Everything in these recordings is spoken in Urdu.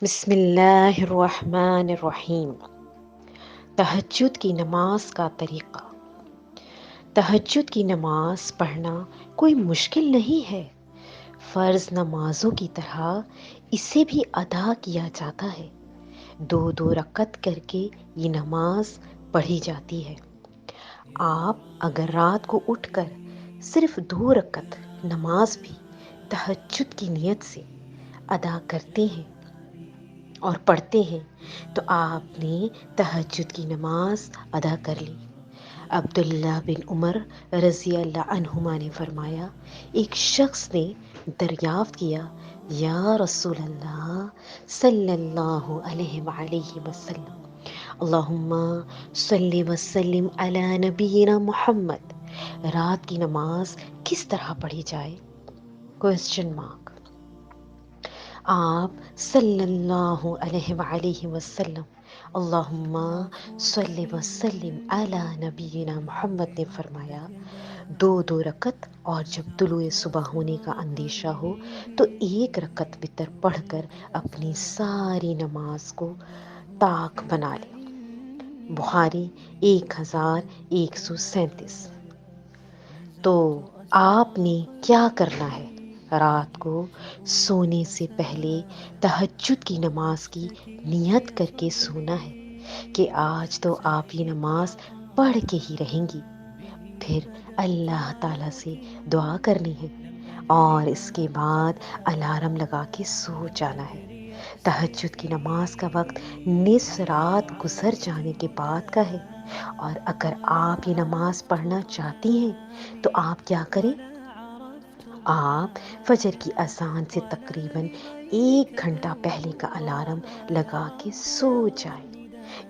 بسم اللہ الرحمن الرحیم۔ تہجد کی نماز کا طریقہ۔ تہجد کی نماز پڑھنا کوئی مشکل نہیں ہے۔ فرض نمازوں کی طرح اسے بھی ادا کیا جاتا ہے۔ دو رکعت کر کے یہ نماز پڑھی جاتی ہے۔ آپ اگر رات کو اٹھ کر صرف 2 رکعت نماز بھی تہجد کی نیت سے ادا کرتے ہیں اور پڑھتے ہیں تو آپ نے تہجد کی نماز ادا کر لی۔ عبداللہ بن عمر رضی اللہ عنہما نے فرمایا، ایک شخص نے دریافت کیا، یا رسول اللہ صلی اللہ علیہ وآلہ وسلم، اللہم صلی وسلم علی نبینا محمد، رات کی نماز کس طرح پڑھی جائے؟ Question mark. آپ صلی اللہ علیہ وآلہ وسلم، اللہم صلی وسلم علی نبینا محمد نے فرمایا، 2 رکعت، اور جب طلوع صبح ہونے کا اندیشہ ہو تو 1 رکعت وتر پڑھ کر اپنی ساری نماز کو طاق بنا لے۔ بخاری 1137۔ تو آپ نے کیا کرنا ہے؟ رات کو سونے سے پہلے تہجد کی نماز کی نیت کر کے سونا ہے کہ آج تو آپ یہ نماز پڑھ کے ہی رہیں گی۔ پھر اللہ تعالیٰ سے دعا کرنی ہے اور اس کے بعد الارم لگا کے سو جانا ہے۔ تہجد کی نماز کا وقت نصف رات گزر جانے کے بعد کا ہے، اور اگر آپ یہ نماز پڑھنا چاہتی ہیں تو آپ کیا کریں؟ آپ فجر کی اذان سے تقریباً 1 گھنٹہ پہلے کا الارم لگا کے سو جائیں۔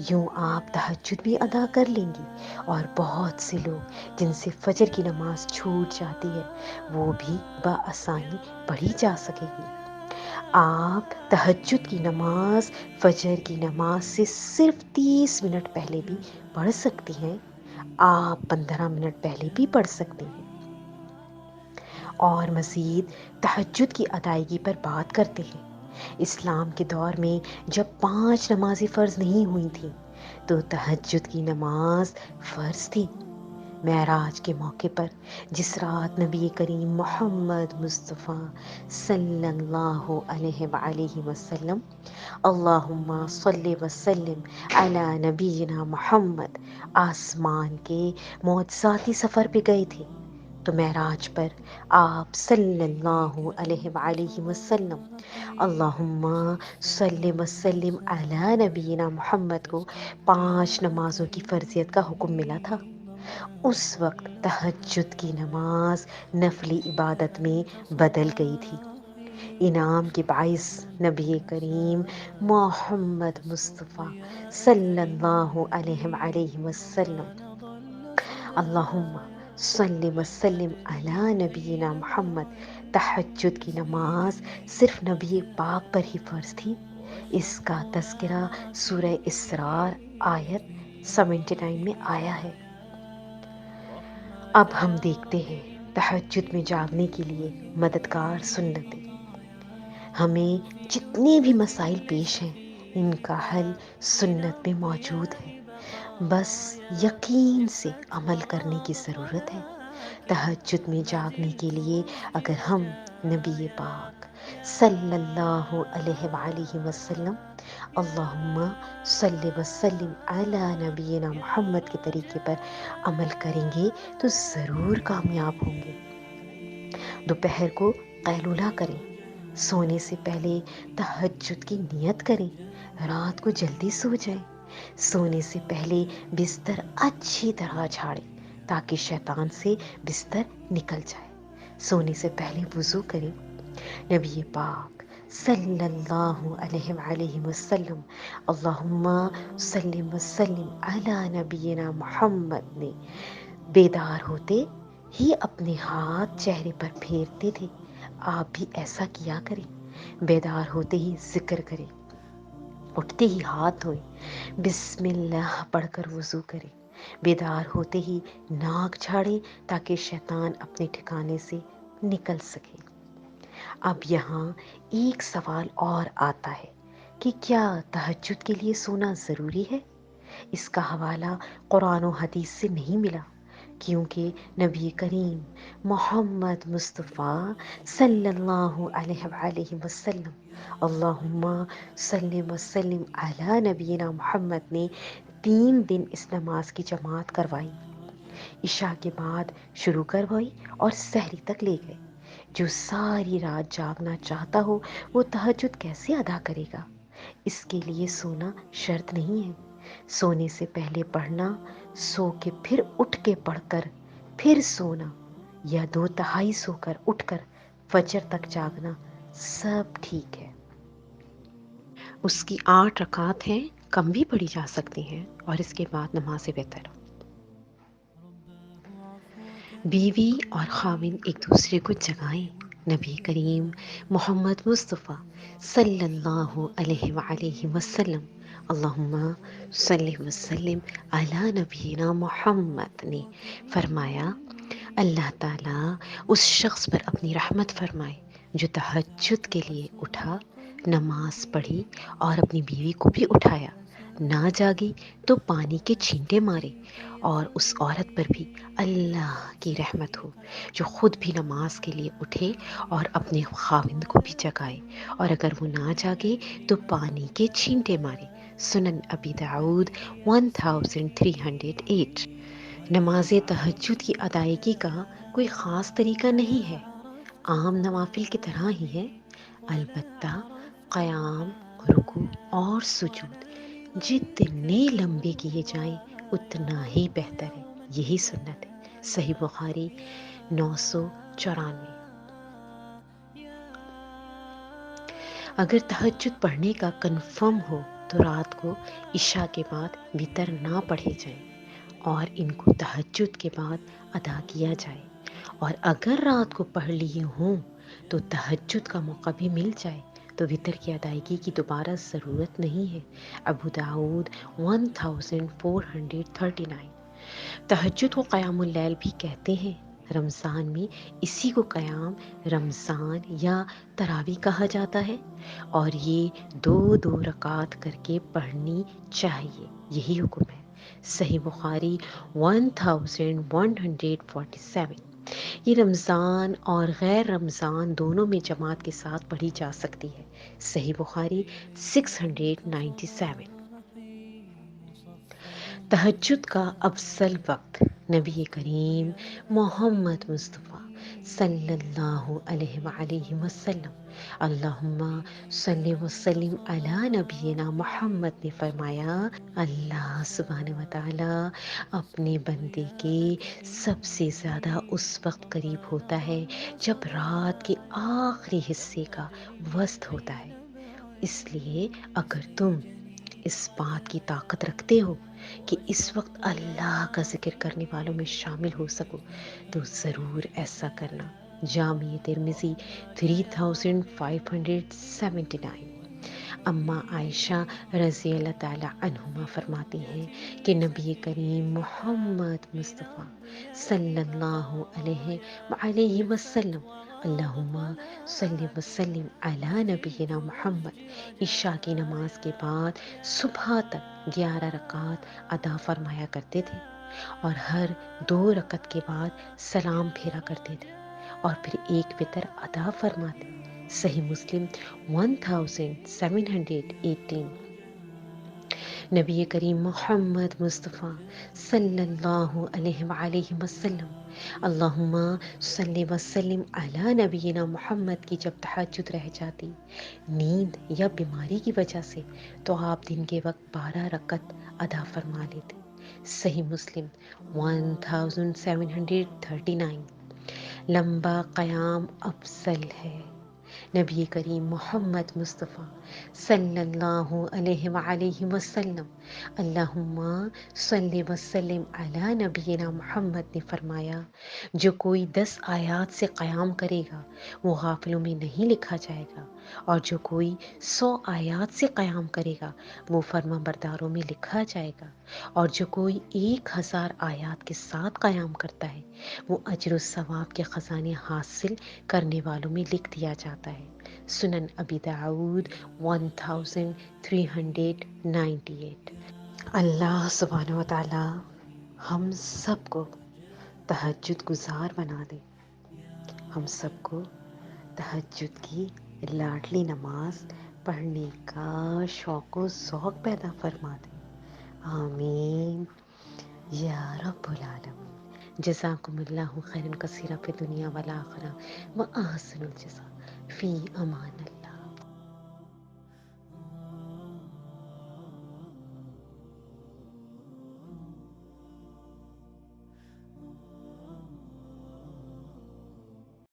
یوں آپ تہجد بھی ادا کر لیں گی، اور بہت سے لوگ جن سے فجر کی نماز چھوٹ جاتی ہے وہ بھی بآسانی پڑھی جا سکے گی۔ آپ تہجد کی نماز فجر کی نماز سے صرف 30 منٹ پہلے بھی پڑھ سکتی ہیں۔ آپ 15 منٹ پہلے بھی پڑھ سکتی ہیں۔ اور مزید تہجد کی ادائیگی پر بات کرتے ہیں۔ اسلام کے دور میں جب 5 نمازیں فرض نہیں ہوئی تھیں تو تہجد کی نماز فرض تھی۔ معراج کے موقع پر جس رات نبی کریم محمد مصطفیٰ صلی اللہ علیہ وآلہ وسلم، اللہم صلی وسلم علی نبینا محمد، آسمان کے معجزاتی سفر پہ گئے تھے، تو معراج پر آپ صلی اللہ علیہ وآلہ وسلم، اللہم صلی وسلم علی نبینا محمد کو 5 نمازوں کی فرضیت کا حکم ملا تھا۔ اس وقت تہجد کی نماز نفلی عبادت میں بدل گئی تھی۔ انعام کے باعث نبی کریم محمد مصطفیٰ صلی اللہ علیہ وآلہ وسلم، اللہم صلی وسلم علی نبینا محمد، تہجد کی نماز صرف نبی پاک پر ہی فرض تھی۔ اس کا تذکرہ سورہ اسراء آیت 79 میں آیا ہے۔ اب ہم دیکھتے ہیں تہجد میں جاگنے کے لیے مددگار سنتیں۔ ہمیں جتنے بھی مسائل پیش ہیں ان کا حل سنت میں موجود ہے، بس یقین سے عمل کرنے کی ضرورت ہے۔ تہجد میں جاگنے کے لیے اگر ہم نبی پاک صلی اللہ علیہ وآلہ وسلم، اللہم صلی وسلم علی نبینا محمد کے طریقے پر عمل کریں گے تو ضرور کامیاب ہوں گے۔ دوپہر کو قیلولہ کریں، سونے سے پہلے تہجد کی نیت کریں، رات کو جلدی سو جائیں، سونے سے پہلے بستر اچھی طرح جھاڑیں تاکہ شیطان سے بستر نکل جائے، سونے سے پہلے وضو کریں۔ نبی پاک صلی اللہ علیہ وآلہ وسلم، اللہم صلی وسلم علی نبینا محمد نے بیدار ہوتے ہی اپنے ہاتھ چہرے پر پھیرتے تھے۔ آپ بھی ایسا کیا کریں، بیدار ہوتے ہی ذکر کریں، اٹھتے ہی ہاتھ دھوئیں، بسم اللہ پڑھ کر وضو کریں، بیدار ہوتے ہی ناک جھاڑیں تاکہ شیطان اپنے ٹھکانے سے نکل سکے۔ اب یہاں ایک سوال اور آتا ہے کہ کیا تہجد کے لیے سونا ضروری ہے؟ اس کا حوالہ قرآن و حدیث سے نہیں ملا، کیونکہ نبی کریم محمد مصطفیٰ صلی اللہ علیہ وآلہ وسلم، اللہم صلی وسلم علی نبینا محمد نے 3 دن اس نماز کی جماعت کروائی، عشاء کے بعد شروع کروائی اور سحری تک لے گئے۔ جو ساری رات جاگنا چاہتا ہو وہ تہجد کیسے ادا کرے گا؟ اس کے لیے سونا شرط نہیں ہے، سونے سے پہلے پڑھنا، سو کے پھر اٹھ کے پڑھ کر پھر سونا، یا 2/3 سو کر اٹھ کر فجر تک جاگنا، سب ٹھیک ہے۔ اس کی 8 رکعات ہیں، کم بھی پڑھی جا سکتی ہیں، اور اس کے بعد نماز وتر۔ بیوی اور خاوند ایک دوسرے کو جگائیں۔ نبی کریم محمد مصطفیٰ صلی اللہ علیہ وآلہ وسلم، اللہم صلی وسلم علی نبینا محمد نے فرمایا، اللہ تعالیٰ اس شخص پر اپنی رحمت فرمائے جو تہجد کے لیے اٹھا، نماز پڑھی اور اپنی بیوی کو بھی اٹھایا، نہ جاگی تو پانی کے چھینٹے مارے، اور اس عورت پر بھی اللہ کی رحمت ہو جو خود بھی نماز کے لیے اٹھے اور اپنے خاوند کو بھی جگائے، اور اگر وہ نہ جاگے تو پانی کے چھینٹے مارے۔ سنن ابی داؤد 1308۔ نماز تہجد کی ادائیگی کا کوئی خاص طریقہ نہیں ہے، عام نوافل کی طرح ہی ہے، البتہ قیام، رکوع اور سجود جتنے لمبے کیے جائیں اتنا ہی بہتر ہے، یہی سنت ہے۔ صحیح بخاری 994۔ اگر تہجد پڑھنے کا کنفرم ہو تو رات کو عشاء کے بعد وتر نہ پڑھے جائیں اور ان کو تہجد کے بعد ادا کیا جائے، اور اگر رات کو پڑھ لیے ہوں تو تہجد کا موقع بھی مل جائے تو وتر کی ادائیگی کی دوبارہ ضرورت نہیں ہے۔ ابو داؤد 1439۔ تہجد کو قیام اللیل بھی کہتے ہیں، رمضان میں اسی کو قیام رمضان یا تراویح کہا جاتا ہے، اور یہ 2 رکعات کر کے پڑھنی چاہیے، یہی حکم ہے۔ صحیح بخاری 1147۔ یہ رمضان اور غیر رمضان دونوں میں جماعت کے ساتھ پڑھی جا سکتی ہے۔ صحیح بخاری 697۔ تہجد کا افضل وقت نبی کریم محمد مصطفیٰ صلی اللہ علیہ وآلہ وسلم، اللہم صلی وسلم علی نبینا محمد نے فرمایا، اللہ سبحانہ وتعالی اپنے بندے کے سب سے زیادہ اس وقت قریب ہوتا ہے جب رات کے آخری حصے کا وسط ہوتا ہے۔ اس لیے اگر تم اس بات کی طاقت رکھتے ہو کہ اس وقت اللہ کا ذکر کرنے والوں میں شامل ہو سکو تو ضرور ایسا کرنا۔ جامع ترمذی 3579۔ اما عائشہ رضی اللہ تعالی عنہما فرماتی ہیں کہ نبی کریم محمد مصطفیٰ صلی اللہ علیہ وآلہ وسلم، اللہم صلی وسلم علی نبینا محمد، عشاء کی نماز کے بعد صبح تک 11 رکعات ادا فرمایا کرتے تھے، اور ہر 2 رکعت کے بعد سلام پھیرا کرتے تھے اور پھر ایک وتر ادا فرماتے۔ صحیح مسلم 1718۔ نبی کریم محمد مصطفیٰ صلی اللہ علیہ وآلہ وسلم، اللہم صلی وسلم علی نبینا محمد کی جب تہجد رہ جاتی نیند یا بیماری کی وجہ سے تو آپ دن کے وقت 12 رکعت ادا فرما لیتے۔ صحیح مسلم 1739۔ لمبا قیام افضل ہے۔ نبی کریم محمد مصطفیٰ صلی اللہ علیہ وآلہ وسلم، اللہم صلی وسلم علی نبینا محمد نے فرمایا، جو کوئی 10 آیات سے قیام کرے گا وہ غافلوں میں نہیں لکھا جائے گا، اور جو کوئی 100 آیات سے قیام کرے گا وہ فرما برداروں میں لکھا جائے گا، اور جو کوئی 1000 آیات کے ساتھ قیام کرتا ہے وہ اجر و ثواب کے خزانے حاصل کرنے والوں میں لکھ دیا جاتا ہے۔ سنن ابی داؤد 1398۔ اللہ سبحانہ و تعالی ہم سب کو تہجد گزار بنا دے، ہم سب کو تہجد کی لاڈلی نماز پڑھنے کا شوق و ذوق پیدا فرما دے، آمین یا رب العالمین۔ جزاکم اللہ خیرا کثیرا فی دنیا والآخرہ، و احسن الجزا، فی امان اللہ۔